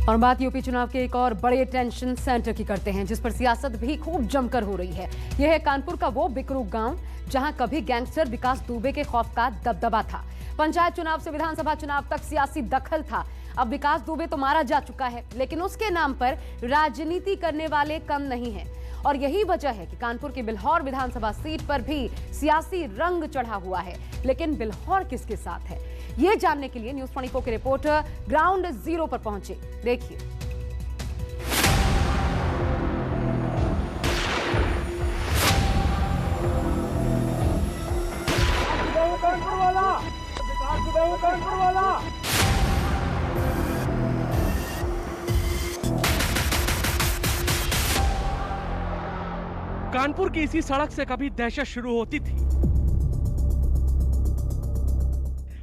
और बात यूपी चुनाव के एक और बड़े टेंशन सेंटर की करते हैं, जिस पर सियासत भी खूब जमकर हो रही है। यह है कानपुर का वो बिकरू गांव जहां कभी गैंगस्टर विकास दुबे के खौफ का दबदबा था। पंचायत चुनाव से विधानसभा चुनाव तक सियासी दखल था। अब विकास दुबे तो मारा जा चुका है, लेकिन उसके नाम पर राजनीति करने वाले कम नहीं है। और यही वजह है कि कानपुर की बिल्हौर विधानसभा सीट पर भी सियासी रंग चढ़ा हुआ है। लेकिन बिल्हौर किसके साथ है, ये जानने के लिए न्यूज़ 24 के रिपोर्टर ग्राउंड जीरो पर पहुंचे। देखिए। कानपुर की इसी सड़क से कभी दहशत शुरू होती थी।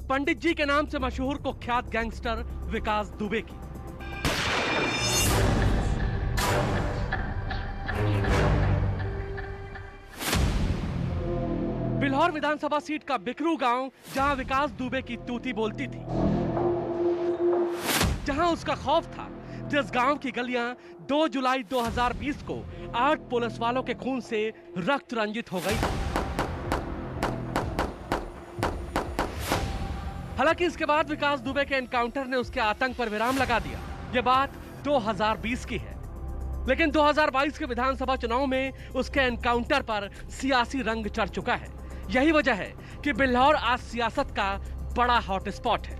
पंडित जी के नाम से मशहूर कुख्यात गैंगस्टर विकास दुबे की। बिल्हौर विधानसभा सीट का बिकरू गांव, जहां विकास दुबे की तूती बोलती थी, जहां उसका खौफ था, जिस गांव की गलियां 2 जुलाई 2020 को 8 पुलिस वालों के खून से रक्त रंजित हो गई। हालांकि इसके बाद विकास दुबे के एनकाउंटर ने उसके आतंक पर विराम लगा दिया। यह बात 2020 की है, लेकिन 2022 के विधानसभा चुनाव में उसके एनकाउंटर पर सियासी रंग चढ़ चुका है। यही वजह है कि बिल्हौर आज सियासत का बड़ा हॉटस्पॉट है।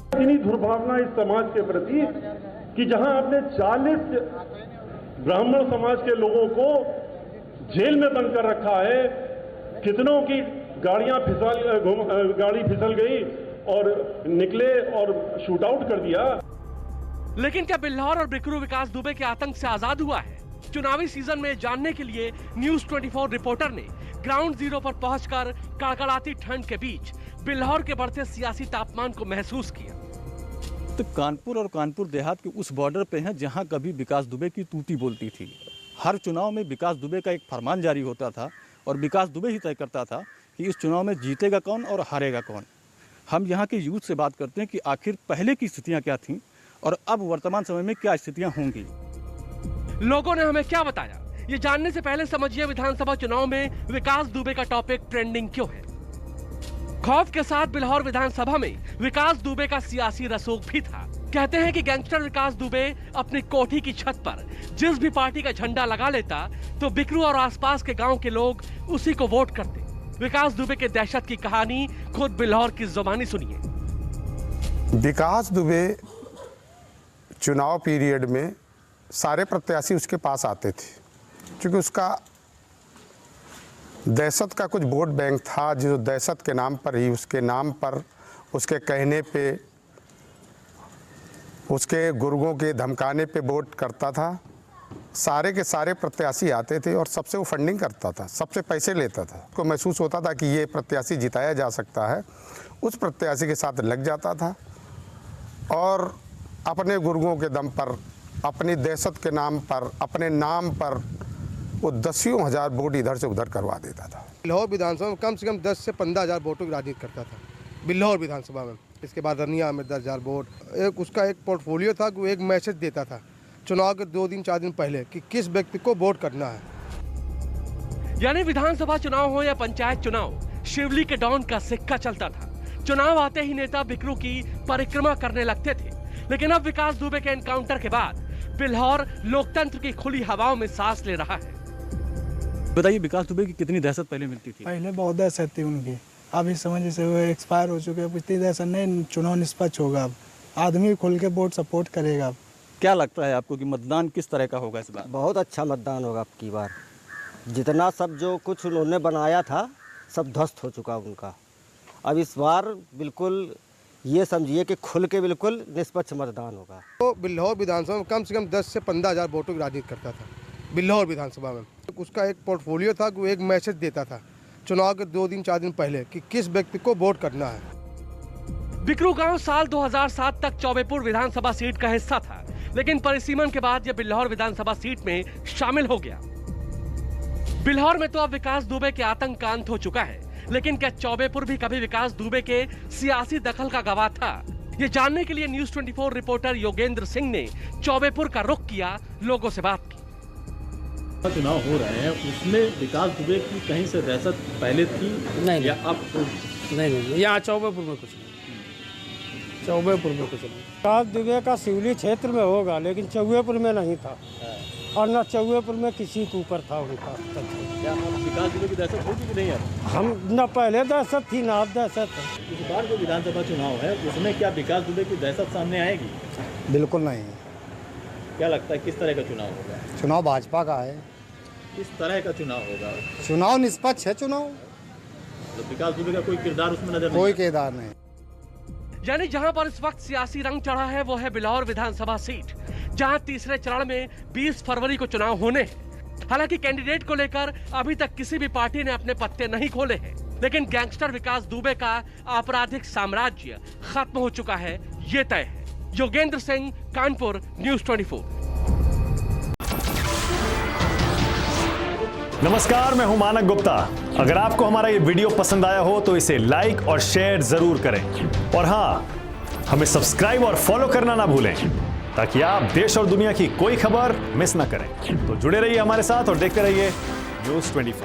इतनी दुर्भावना इस समाज के प्रति कि जहां आपने 40 ब्राह्मण समाज के लोगों को जेल में बंद कर रखा है, कितनों की गाड़ी फिसल गई और निकले और शूट आउट कर दिया। लेकिन क्या बिल्हौर और बिकरू विकास दुबे के आतंक से आजाद हुआ है? चुनावी सीजन में जानने के लिए न्यूज़ 24 रिपोर्टर ने ग्राउंड जीरो पर पहुंचकर कड़कड़ाती ठंड के बीच बिल्हौर के बढ़ते सियासी तापमान को महसूस किया। तो कानपुर और कानपुर देहात के उस बॉर्डर पे हैं जहां कभी विकास दुबे की तूती बोलती थी। हर चुनाव में विकास दुबे का एक फरमान जारी होता था और विकास दुबे ही तय करता था कि इस चुनाव में जीतेगा कौन और हारेगा कौन। हम यहाँ के यूथ से बात करते हैं कि आखिर पहले की स्थितियाँ क्या थीं और अब वर्तमान समय में क्या स्थितियाँ होंगी। लोगों ने हमें क्या बताया, ये जानने से पहले समझिए विधानसभा चुनाव में विकास दुबे का टॉपिक ट्रेंडिंग क्यों है। खौफ के साथ बिल्हौर विधानसभा में विकास दुबे का सियासी रसूख भी था। कहते हैं कि गैंगस्टर विकास दुबे अपनी कोठी की छत पर जिस भी पार्टी का झंडा लगा लेता तो बिकरू और आसपास के गांव के लोग उसी को वोट करते। विकास दुबे के दहशत की कहानी खुद बिल्हौर की जुबानी सुनिए। विकास दुबे चुनाव पीरियड में सारे प्रत्याशी उसके पास आते थे, क्योंकि उसका दहशत का कुछ वोट बैंक था, जो दहशत के नाम पर ही, उसके नाम पर, उसके कहने पे, उसके गुर्गों के धमकाने पे वोट करता था। सारे के सारे प्रत्याशी आते थे और सबसे वो फंडिंग करता था, सबसे पैसे लेता था। उसको महसूस होता था कि ये प्रत्याशी जिताया जा सकता है, उस प्रत्याशी के साथ लग जाता था और अपने गुर्गों के दम पर, अपनी दहशत के नाम पर, अपने नाम पर वो 10 हजार वोट इधर से उधर करवा देता था। बिल्हौर विधानसभा में कम से कम 10 से 15 हजार वोटों की राजनीति करता था बिल्हौर विधानसभा में। इसके बाद रनिया में 10 हजार वोट। उसका एक पोर्टफोलियो था कि वो एक मैसेज देता था चुनाव के 2 दिन 4 दिन पहले कि किस व्यक्ति को वोट करना है। यानी विधानसभा चुनाव हो या पंचायत चुनाव, शिवली के डॉन का सिक्का चलता था। चुनाव आते ही नेता बिकरू की परिक्रमा करने लगते थे। लेकिन अब विकास दुबे के एनकाउंटर के बाद बिल्हौर लोकतंत्र की खुली हवाओं में सांस ले रहा है। बताइए, विकास दुबे की कितनी दहशत पहले मिलती थी? पहले बहुत दहशत थी उनकी, अब इस समय जैसे वो एक्सपायर हो चुके हैं, इतनी दहशत नहीं। चुनाव निष्पक्ष होगा, अब आदमी खुल के वोट सपोर्ट करेगा। क्या लगता है आपको कि मतदान किस तरह का होगा इस बार? बहुत अच्छा मतदान होगा अब की बार। जितना सब जो कुछ उन्होंने बनाया था सब ध्वस्त हो चुका उनका। अब इस बार बिल्कुल ये समझिए कि खुल के बिल्कुल निष्पक्ष मतदान होगा। तो बिल्हौर विधानसभा में कम से कम 10 से 15 हजार वोटों की राजनीति करता था बिल्हौर विधानसभा में। उसका एक पोर्टफोलियो था कि वो एक मैसेज देता था चुनाव के 2 दिन 4 दिन पहले कि किस व्यक्ति को वोट करना है। बिकरू गांव साल 2007 तक चौबेपुर विधानसभा सीट का हिस्सा था, लेकिन परिसीमन के बाद यह बिल्हौर विधानसभा सीट में शामिल हो गया। बिल्हौर में तो अब विकास दुबे के आतंक का अंत हो चुका है, लेकिन क्या चौबेपुर भी कभी विकास दुबे के सियासी दखल का गवाह था? ये जानने के लिए न्यूज 24 रिपोर्टर योगेंद्र सिंह ने चौबेपुर का रुख किया, लोगों से बात की। चुनाव हो रहे हैं, उसमें विकास दुबे की कहीं से दहशत पहले थी नहीं या अब? नहीं, यहाँ चौबेपुर में कुछ नहीं, चौबेपुर में कुछ नहीं। विकास दुबे का सिवली क्षेत्र में होगा, लेकिन चौबेपुर में नहीं था, और न चौबेपुर में किसी के ऊपर था उनका। क्या अब विकास दुबे की दहशत होगी कि नहीं? हम न पहले दहशत थी न अब दहशत है। इस बार जो विधानसभा चुनाव है उसमें क्या विकास दुबे की दहशत सामने आएगी? बिल्कुल नहीं। क्या लगता है किस तरह का चुनाव होगा? चुनाव भाजपा का है। किस तरह का चुनाव होगा? चुनाव निष्पक्ष है। चुनाव तो विकास दुबे का कोई किरदार उसमें नजर कोई किरदार नहीं। यानी जहां पर इस वक्त सियासी रंग चढ़ा है वो है बिल्हौर विधानसभा सीट, जहां तीसरे चरण में 20 फरवरी को चुनाव होने हैं। हालांकि कैंडिडेट को लेकर अभी तक किसी भी पार्टी ने अपने पत्ते नहीं खोले हैं, लेकिन गैंगस्टर विकास दुबे का आपराधिक साम्राज्य खत्म हो चुका है, ये तय है। योगेंद्र सिंह, कानपुर, न्यूज 24। नमस्कार, मैं हूं मानक गुप्ता। अगर आपको हमारा ये वीडियो पसंद आया हो तो इसे लाइक और शेयर जरूर करें, और हां, हमें सब्सक्राइब और फॉलो करना ना भूलें ताकि आप देश और दुनिया की कोई खबर मिस ना करें। तो जुड़े रहिए हमारे साथ और देखते रहिए न्यूज़ 24।